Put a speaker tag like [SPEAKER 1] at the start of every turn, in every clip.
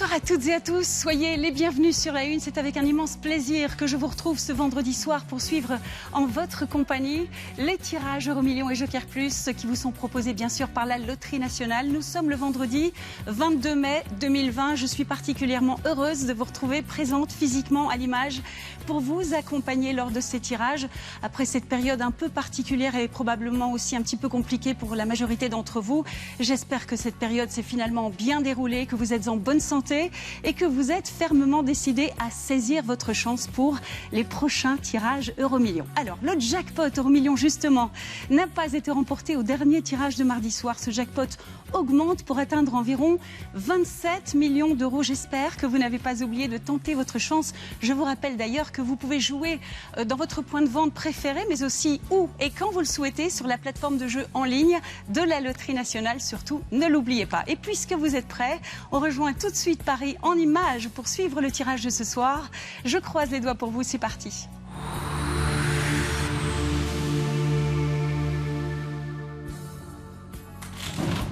[SPEAKER 1] Bonsoir à toutes et à tous, soyez les bienvenus sur La Une. C'est avec un immense plaisir que je vous retrouve ce vendredi soir pour suivre en votre compagnie les tirages Euromillions et Joker Plus qui vous sont proposés bien sûr par la Loterie Nationale. Nous sommes le vendredi 22 mai 2020. Je suis particulièrement heureuse de vous retrouver présente physiquement à l'image pour vous accompagner lors de ces tirages. Après cette période un peu particulière et probablement aussi un petit peu compliquée pour la majorité d'entre vous, j'espère que cette période s'est finalement bien déroulée, que vous êtes en bonne santé et que vous êtes fermement décidé à saisir votre chance pour les prochains tirages Euromillions. Alors, le jackpot Euromillions, justement, n'a pas été remporté au dernier tirage de mardi soir. Ce jackpot augmente pour atteindre environ 27 millions d'euros. J'espère que vous n'avez pas oublié de tenter votre chance. Je vous rappelle d'ailleurs que vous pouvez jouer dans votre point de vente préféré, mais aussi où et quand vous le souhaitez sur la plateforme de jeu en ligne de la Loterie Nationale. Surtout, ne l'oubliez pas. Et puisque vous êtes prêts, on rejoint tout de suite Paris en images pour suivre le tirage de ce soir. Je croise les doigts pour vous, c'est parti.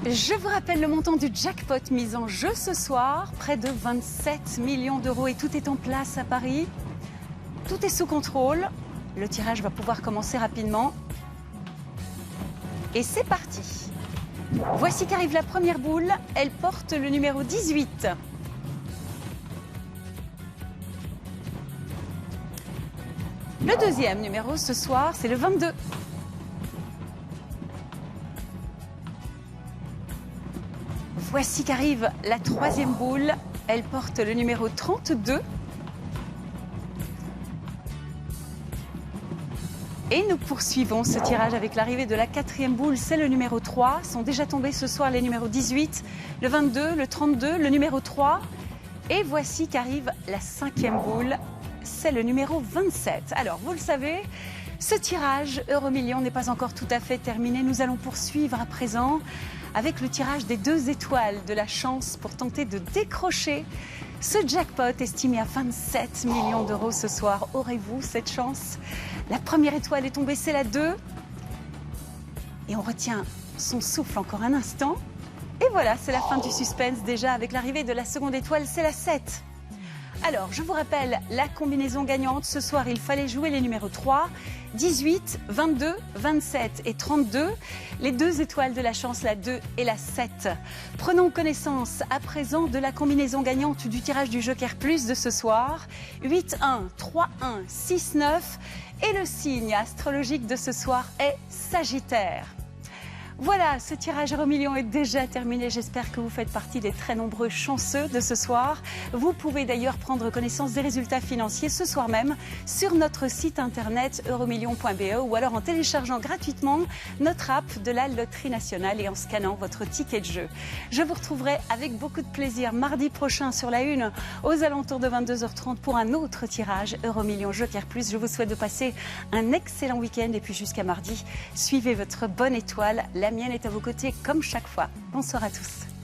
[SPEAKER 1] Je vous rappelle le montant du jackpot mis en jeu ce soir, près de 27 millions d'euros, et tout est en place à Paris. Tout est sous contrôle. Le tirage va pouvoir commencer rapidement. Et c'est parti. Voici qu'arrive la première boule. Elle porte le numéro 18. Le deuxième numéro ce soir, c'est le 22. Voici qu'arrive la troisième boule. Elle porte le numéro 32. Et nous poursuivons ce tirage avec l'arrivée de la quatrième boule, c'est le numéro 3. Sont déjà tombés ce soir les numéros 18, le 22, le 32, le numéro 3. Et voici qu'arrive la cinquième boule, c'est le numéro 27. Alors, vous le savez, ce tirage Euromillions n'est pas encore tout à fait terminé. Nous allons poursuivre à présent avec le tirage des 2 étoiles de la chance pour tenter de décrocher ce jackpot estimé à 27 millions d'euros ce soir. Aurez-vous cette chance? La première étoile est tombée, c'est la 2. Et on retient son souffle encore un instant. Et voilà, c'est la fin du suspense déjà avec l'arrivée de la seconde étoile, c'est la 7. Alors, je vous rappelle la combinaison gagnante. Ce soir, il fallait jouer les numéros 3, 18, 22, 27 et 32. Les 2 étoiles de la chance, la 2 et la 7. Prenons connaissance à présent de la combinaison gagnante du tirage du Joker Plus de ce soir. 8, 1, 3, 1, 6, 9. Et le signe astrologique de ce soir est Sagittaire. Voilà, ce tirage Euromillions est déjà terminé. J'espère que vous faites partie des très nombreux chanceux de ce soir. Vous pouvez d'ailleurs prendre connaissance des résultats financiers ce soir même sur notre site internet euromillions.be ou alors en téléchargeant gratuitement notre app de la Loterie Nationale et en scannant votre ticket de jeu. Je vous retrouverai avec beaucoup de plaisir mardi prochain sur La Une aux alentours de 22h30 pour un autre tirage Euromillions Joker Plus. Je vous souhaite de passer un excellent week-end et puis jusqu'à mardi, suivez votre bonne étoile. La mienne est à vos côtés comme chaque fois. Bonsoir à tous.